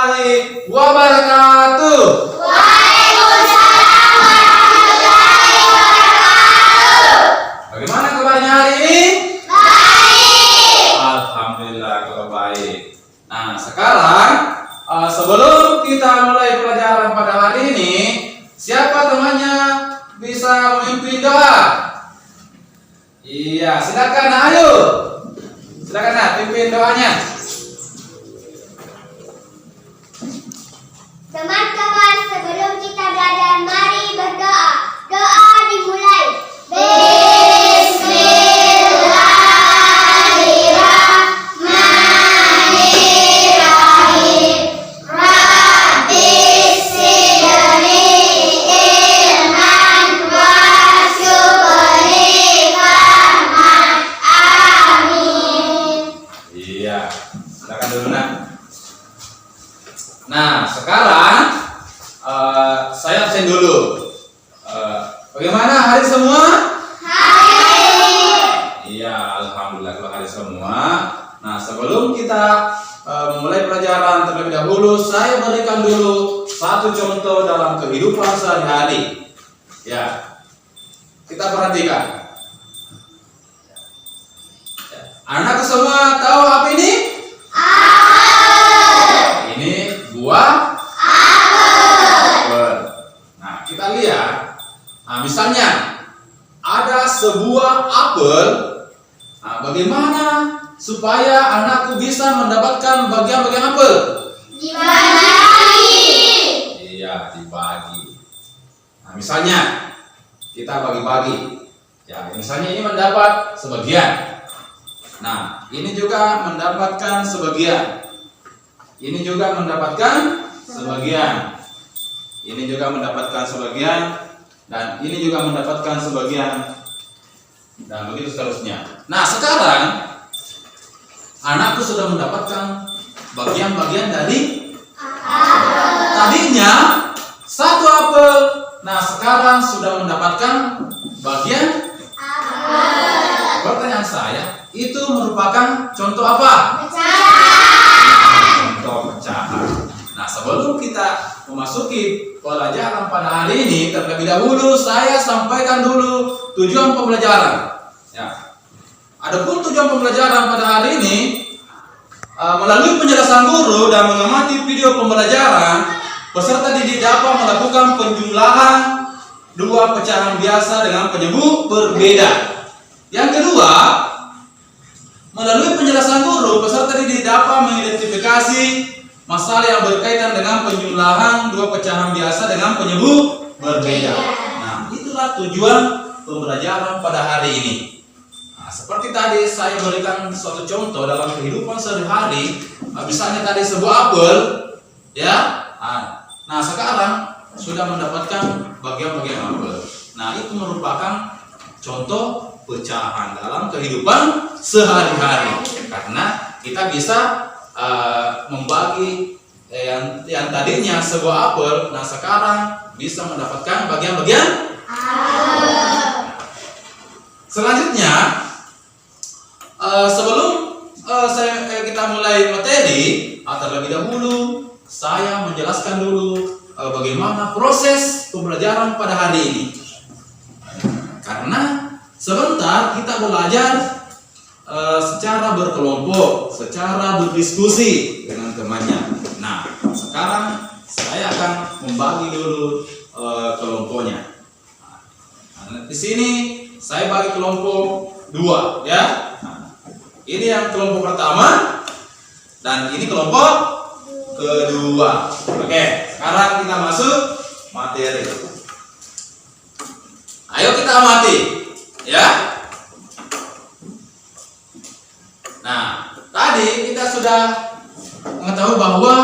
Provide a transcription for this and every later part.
warahmatullahi wabarakatuh. Waalaikumsalam warahmatullahi wabarakatuh. Bagaimana kabarnya hari ini? Baik. Alhamdulillah kalau baik. Nah, sekarang sebelum kita mulai pelajaran pada hari ini, siapa temannya bisa memimpin doa? Iya, silakan. Ayo. Silakan, pimpin doanya. Teman-teman, sebelum kita belajar, mari berdoa. Doa dimulai. Bismillahirrahmanirrahim. Rabbis zidni ilman warzuqni fahman. Amin. Iya, silakan dulu nak. Nah, sekarang saya absen dulu. Bagaimana hari semua? Iya, alhamdulillah kalau hari semua. Nah, sebelum kita memulai pelajaran terlebih dahulu, saya berikan dulu satu contoh dalam kehidupan sehari-hari. Ya, kita perhatikan. Anak semua tahu apa ini? Ini buah apel. Nah, kita lihat. Nah, misalnya ada sebuah apel. Nah, bagaimana supaya anakku bisa mendapatkan bagian-bagian apel? Dibagi. Iya, dibagi. Nah, misalnya kita bagi-bagi. Ya, misalnya ini mendapat sebagian. Nah, ini juga mendapatkan sebagian. Ini juga mendapatkan sebagian. Ini juga mendapatkan sebagian. Dan ini juga mendapatkan sebagian. Dan begitu seterusnya. Nah, sekarang anakku sudah mendapatkan bagian-bagian dari tadinya satu apel. Nah, sekarang sudah mendapatkan bagian. Pertanyaan saya, itu merupakan contoh apa? Contoh pecahan. Nah, sebelum kita memasuki pelajaran pada hari ini, terlebih dahulu saya sampaikan dulu tujuan pembelajaran. Ya. Adapun tujuan pembelajaran pada hari ini, melalui penjelasan guru dan mengamati video pembelajaran, peserta didik dapat melakukan penjumlahan dua pecahan biasa dengan penyebut berbeda. Yang kedua, melalui penjelasan guru, peserta didik dapat mengidentifikasi masalah yang berkaitan dengan penjumlahan dua pecahan biasa dengan penyebut berbeda. Nah, itulah tujuan pembelajaran pada hari ini. Nah, seperti tadi saya berikan suatu contoh dalam kehidupan sehari-hari. Misalnya tadi sebuah apel, ya. Nah, sekarang sudah mendapatkan bagian-bagian apel. Nah, itu merupakan contoh pecahan dalam kehidupan sehari-hari. Karena kita bisa membagi yang tadinya sebuah apel, nah sekarang bisa mendapatkan bagian-bagian. Selanjutnya, sebelum kita mulai materi, terlebih dahulu saya menjelaskan dulu bagaimana proses pembelajaran pada hari ini. Karena sebentar kita belajar secara berkelompok, secara berdiskusi dengan temannya. Nah, sekarang saya akan membagi dulu kelompoknya. Nah, di sini saya bagi kelompok dua, ya. Nah, ini yang kelompok pertama dan ini kelompok kedua. Oke, sekarang kita masuk materi. Ayo kita amati, ya. Nah, tadi kita sudah mengetahui bahwa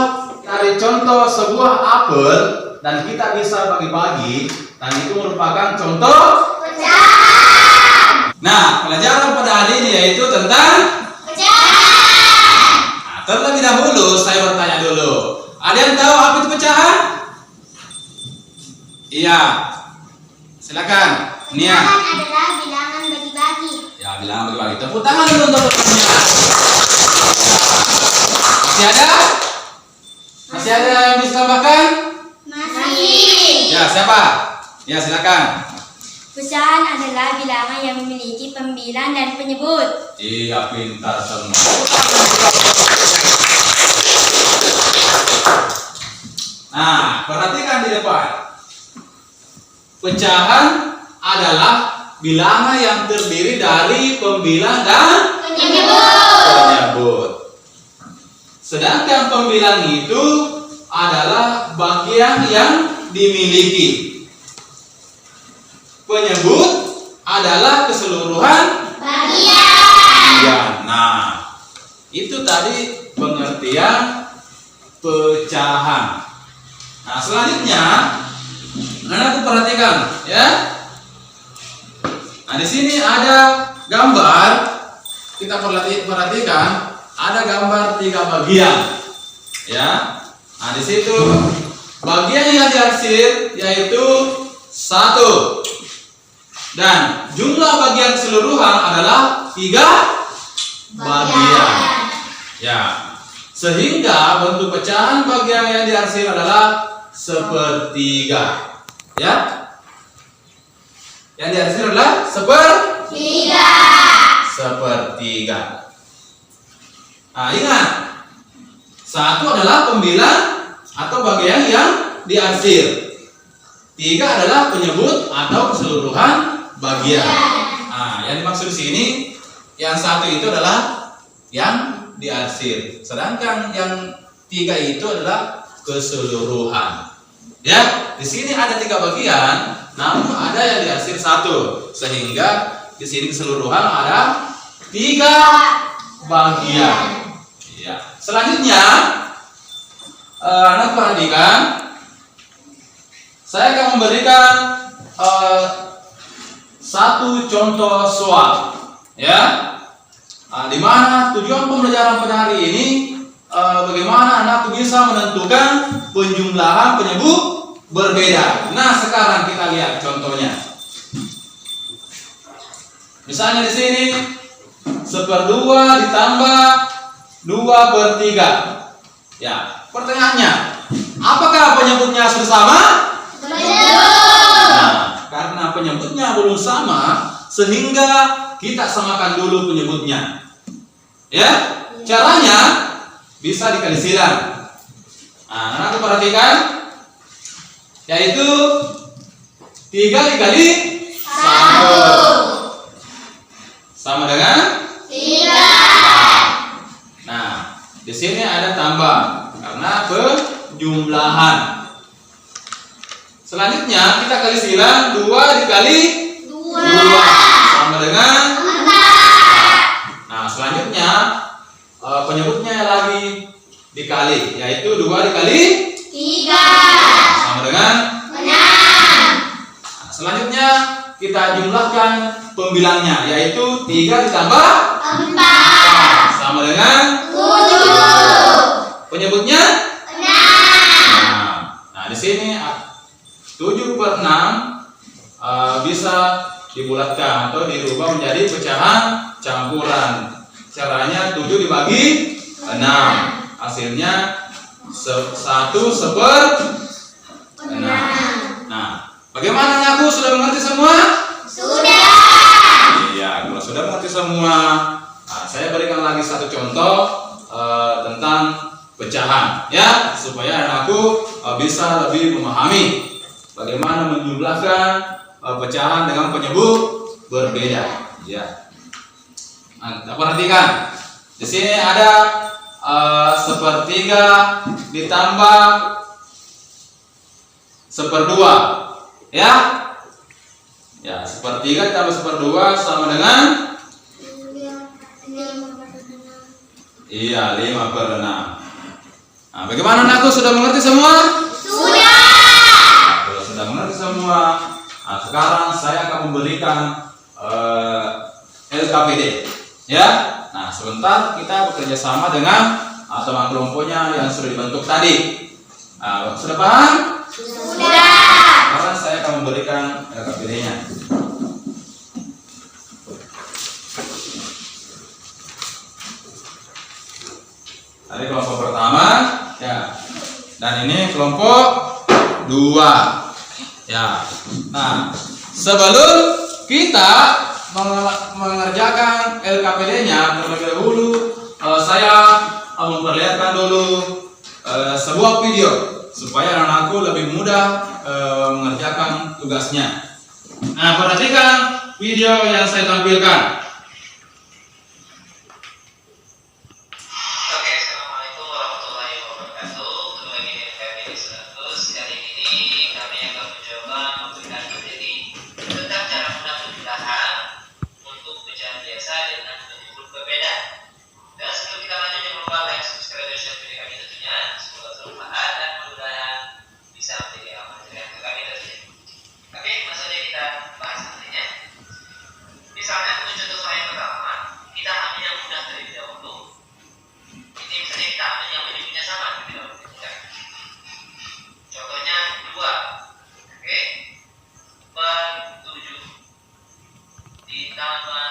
dari contoh sebuah apel dan kita bisa bagi-bagi, dan itu merupakan contoh Pecahan. Nah, pelajaran pada hari ini yaitu tentang Pecahan. Nah, terlebih dahulu saya bertanya dulu. Ada yang tahu apa itu pecahan? Iya. Silakan. Nia. Pecahan adalah bilangan bagi-bagi. Ya, bilangan bagi-bagi. Tepuk tangan dulu untuk pertanyaan. Masih ada? Masih Masih ada yang bisa tambahkan? Masih. Ya, siapa? Ya, silakan. Pecahan adalah bilangan yang memiliki pembilang dan penyebut. Iya, pintar semua. Nah, perhatikan di depan. Pecahan adalah bilangan yang terdiri dari pembilang dan penyebut. Sedangkan pembilang itu adalah bagian yang dimiliki. Penyebut adalah keseluruhan bagian. Nah, itu tadi pengertian pecahan. Nah, selanjutnya anak perhatikan ya. Nah, di sini ada gambar. Kita perhatikan ada gambar 3 bagian. Ya. Nah, di situ bagian yang diarsir yaitu 1. Dan jumlah bagian keseluruhan adalah 3 bagian. Ya. Sehingga bentuk pecahan bagian yang diarsir adalah sepertiga. Ya. Yang diarsir adalah sepertiga. Nah, ingat. 1 adalah pembilang atau bagian yang diarsir. 3 adalah penyebut atau keseluruhan bagian. Nah, yang dimaksud di sini yang 1 itu adalah yang diarsir, sedangkan yang 3 itu adalah keseluruhan. Ya, di sini ada 3 bagian, namun ada yang diarsir 1, sehingga di sini keseluruhan ada 3 bagian. Ya. Selanjutnya, anak perhatikan, saya akan memberikan satu contoh soal, ya. Nah, di mana tujuan pembelajaran pada hari ini bagaimana anak bisa menentukan penjumlahan penyebut berbeda. Nah, sekarang kita lihat contohnya. Misalnya di sini 1/2 ditambah 2/3. Ya, pertanyaannya, apakah penyebutnya sudah sama? Nah, karena penyebutnya belum sama, sehingga kita samakan dulu penyebutnya. Ya, caranya bisa dikali silang. Nah, anak perhatikan, yaitu 3 dikali 1 sama dengan 3. Nah, di sini ada tambah karena penjumlahan. Selanjutnya kita kali silang 2 dikali 2 sama dengan 4. Nah, selanjutnya penyebutnya lagi dikali, yaitu 2 dikali 3 sama dengan 6. Nah, selanjutnya kita jumlahkan pembilangnya, yaitu 3 ditambah 4 sama dengan 7. penyebutnya 6. Nah, di sini 7/6 bisa dibulatkan atau dirubah menjadi pecahan campuran. Caranya 7 dibagi 6, hasilnya 1/6. Nah, bagaimana anakku, sudah mengerti semua? Sudah. Iya, kalau sudah mengerti semua, nah, saya berikan lagi satu contoh tentang pecahan, ya, supaya anakku bisa lebih memahami bagaimana menjumlahkan pecahan dengan penyebut berbeda. Ya. Nah, perhatikan. Di sini ada 1/3 ditambah 1/2. Ya. Ya, 1/3 ditambah 1/2 sama dengan 5/6. Nah, bagaimana anakku, sudah mengerti semua? Sudah. Kalau sudah mengerti semua, nah, sekarang saya akan memberikan LKPD, ya. Nah, sebentar kita bekerja sama dengan teman kelompoknya yang sudah dibentuk tadi. Sudah paham? Sudah. Sekarang saya akan memberikan LKPD-nya. Tadi kelompok pertama, ya. Dan ini kelompok 2. Ya. Nah, sebelum kita mengerjakan LKPD-nya terlebih dahulu, saya memperlihatkan dulu sebuah video supaya anak-anakku lebih mudah mengerjakan tugasnya. Nah, perhatikan video yang saya tampilkan. Oke, assalamualaikum warahmatullahi wabarakatuh. Ketemu lagi dengan saya Billy 100. Kali ini kami akan mencoba memberikan materi tentang cara mudah pemindahan untuk pecahan biasa dengan menyebut berbeda. Dan sebelum kita lanjut, jangan lupa like, subscribe, dan share video kami tentunya. Semoga bermanfaat dan mudah-mudahan bisa menjadi amal jariah untuk kami tentunya. Oke, langsung saja kita bahas nantinya. Misalnya untuk contoh soal yang pertama, kita ambil yang mudah terlebih dahulu. Ini misalnya kita ambil yang menyebutnya sama terlebih dahulu. Contohnya 2. Oke. Per 7 ditambah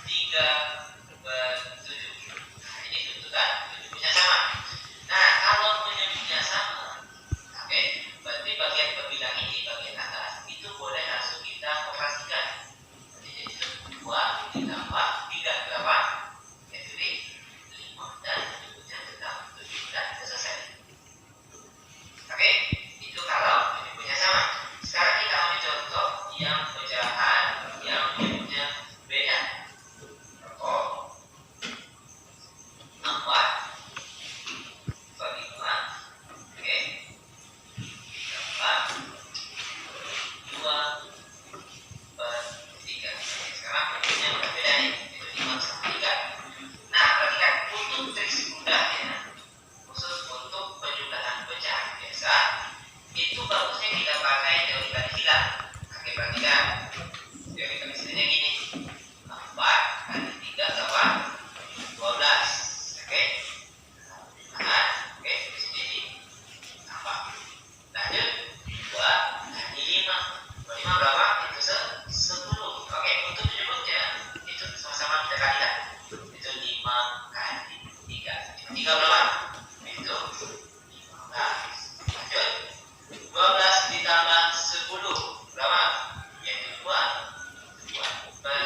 3 per 7. Nah, ini tuntutan menyebutnya sama. Nah, kalau menyebutnya sama, oke, berarti bagian perbilang ini, bagian atas, itu boleh langsung kita operasikan. Jadi 2 ditambah 3 berapa? Yaitu 5, dan menyebutnya tentang 7 dan selesai. Oke, itu kalau menyebutnya sama. Sekarang kita ambil contoh yang pecahan yang menyebutnya beda. Contoh 4 per 5, oke, tambah 2 per 3. Sekarang menyebutnya udah beda nih, itu 5 sama 3. Nah, perhatikan untuk trik mudahnya, khusus untuk penjumlahan pecahan biasa, itu bagusnya kita pakai teori garis silang. Oke, perhatikan teori garis silangnya gini, 4 kali 3 berapa? 12. Oke, nah, oke, di sini tambah, lanjut 2 kali 5. 5 berapa? Itu 10. Oke, untuk menyebutnya itu sama-sama kita kalikan, itu 5 kali 3. 3 berapa? Itu 15. Lanjut 12 ditambah 10 berapa? Yaitu 2 per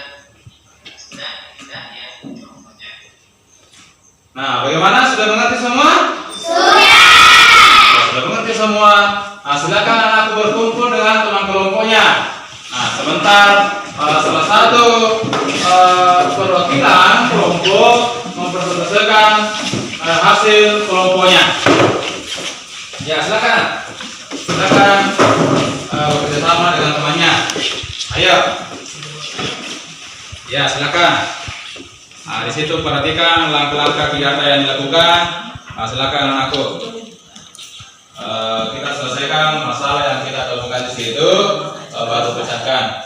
9. Dan yang contohnya. Nah, bagaimana? Sudah mengerti semua? Sudah. Sudah mengerti semua? Nah, silakan anakku berkumpul dengan teman kelompoknya. Nah, sebentar salah satu perwakilan kelompok mempresentasikan hasil kelompoknya. Ya, silakan. Silakan bekerja sama dengan temannya. Ayo. Ya, silakan. Nah, di situ perhatikan langkah-langkah kegiatan yang dilakukan. Nah, silakan anakku. Kita selesaikan masalah yang kita temukan di situ, baru pecahkan.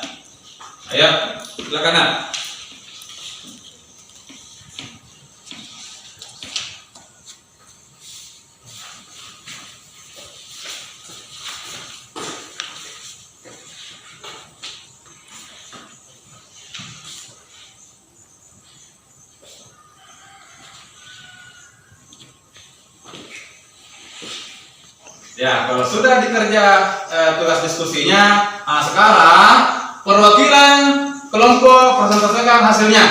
Ayo, silakan nak. Ya, kalau sudah dikerja tugas diskusinya, nah sekarang perwakilan kelompok presentasikan hasilnya.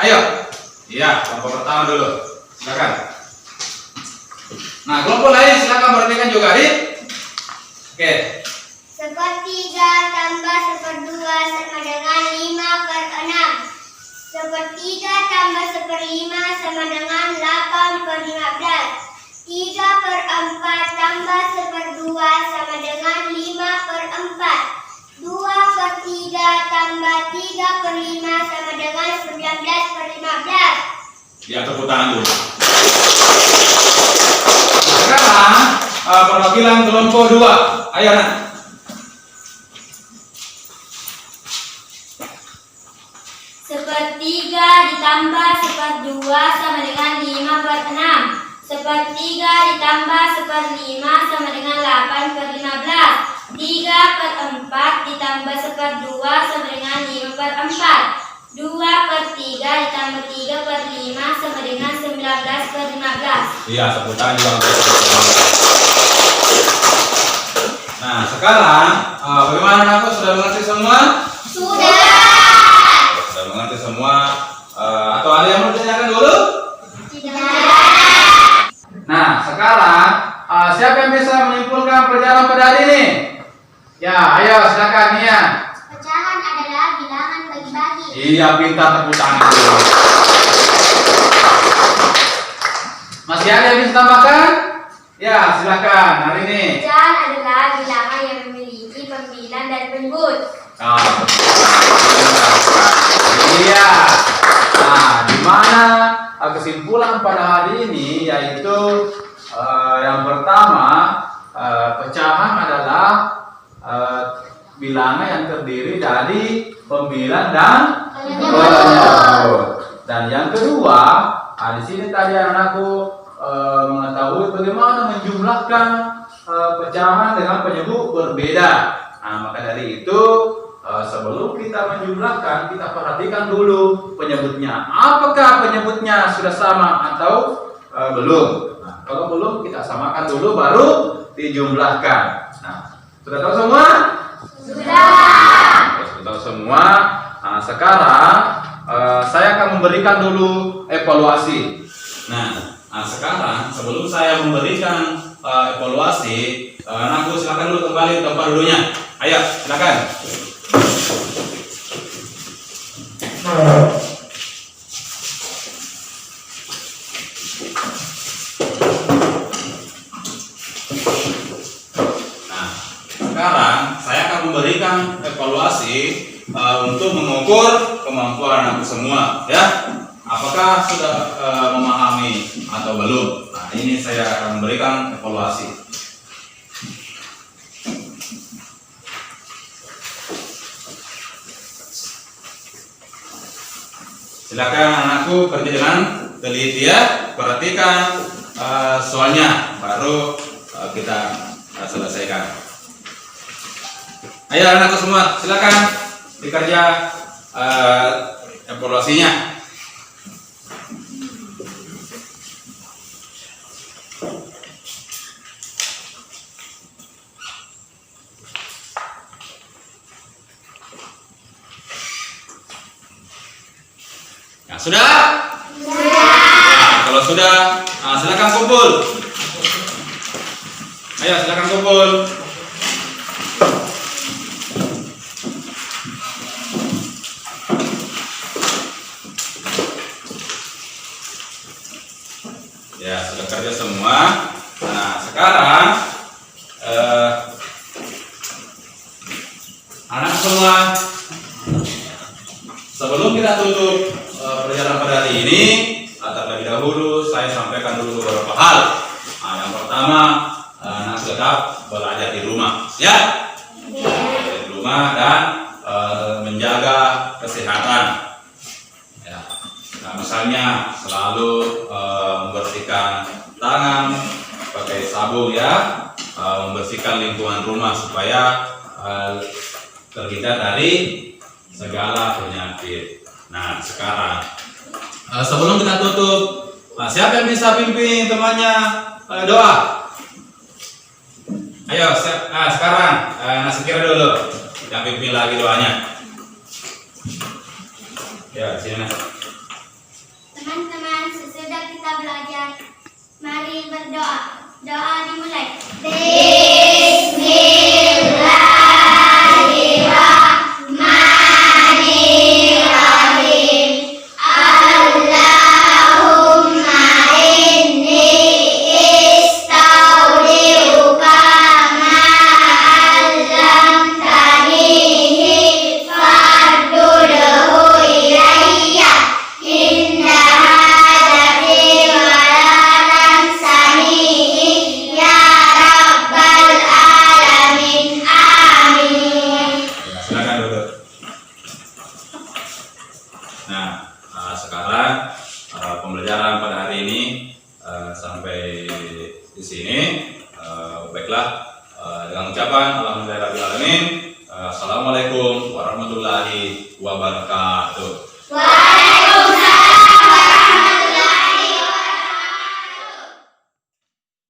Ayo. Iya, kelompok pertama dulu. Silakan. Nah, kelompok lain silakan perhatikan juga, Adik. Oke. Sepertiga tambah seperdua sama dengan 5 per 6. Sepertiga tambah seperlima sama dengan 8 per 15. 3 per 4 tambah seperdua sama dengan 5 per 4. 2 per 3 tambah 3 per 5 sama dengan 19 per 15. Ya, tepuk tangan dulu. Sekarang perwakilan kelompok 2. Ayo, nak. Sepertiga ditambah seperdua sama dengan 5 per 6. Sepertiga ditambah seperlima sama dengan 8 per 15. 3 per 4 ditambah seperdua sama dengan 5 per 4. 2 per 3 ditambah 3 per 5 sama dengan 19 per 15. Iya, tepuk tangan juga. Nah, sekarang bagaimana anakku, sudah mengerti semua? Sudah mengerti semua? Atau ada yang mau ditanyakan dulu? Nah, sekarang siapa yang bisa menyimpulkan pelajaran pada hari ini? Ya, ayo silakan Nia. Pecahan adalah bilangan bagi-bagi. Iya, pintar, tepuk tangan. Masih ada yang bisa tambahkan? Ya, silakan hari ini. Pecahan adalah bilangan yang memiliki pembilang dan penyebut. Iya. Nah, di mana kesimpulan pada hari ini yaitu yang pertama, pecahan adalah bilangan yang terdiri dari pembilang dan penyebut. Dan yang kedua, di sini tadi anakku mengetahui bagaimana menjumlahkan pecahan dengan penyebut berbeda. Nah, maka dari itu sebelum kita menjumlahkan, kita perhatikan dulu penyebutnya. Apakah penyebutnya sudah sama atau belum? Nah, kalau belum, kita samakan dulu baru dijumlahkan. Nah, sudah tahu semua? Sudah tahu semua. Nah, sekarang saya akan memberikan dulu evaluasi. Nah, sekarang sebelum saya memberikan evaluasi, anakku silakan dulu kembali ke tempat duduknya. Ayo, silakan. Nah, sekarang saya akan memberikan evaluasi untuk mengukur kemampuan anakku semua, ya. Apakah sudah memahami atau belum? Nah, ini saya akan memberikan evaluasi. Silakan anakku kerja dengan teliti ya, perhatikan soalnya, baru kita selesaikan. Ayo anakku semua, silakan dikerja evaluasinya. Nah, sudah? Nah, kalau sudah, silakan kumpul. Ayo, silakan kumpul. Ya, sudah kerja semua. Nah, sekarang anak semua, sebelum kita tutup pelajaran pada hari ini, terlebih dahulu saya sampaikan dulu beberapa hal. Nah, yang pertama, anak tetap belajar di rumah, ya, di rumah dan menjaga kesehatan. Ya. Nah, misalnya selalu membersihkan tangan pakai sabun, ya, membersihkan lingkungan rumah supaya terhindar dari segala penyakit. Nah, sekarang sebelum kita tutup, siapa yang bisa pimpin temannya doa? Ayo, sekarang nasi kira dulu yang pimpin lagi doanya. Ya, sini. Teman-teman, sesudah kita belajar, mari berdoa. Doa dimulai. Sekarang pembelajaran pada hari ini sampai di sini. Baiklah, dengan ucapan alhamdulillahirabbil alamin. Assalamualaikum warahmatullahi wabarakatuh.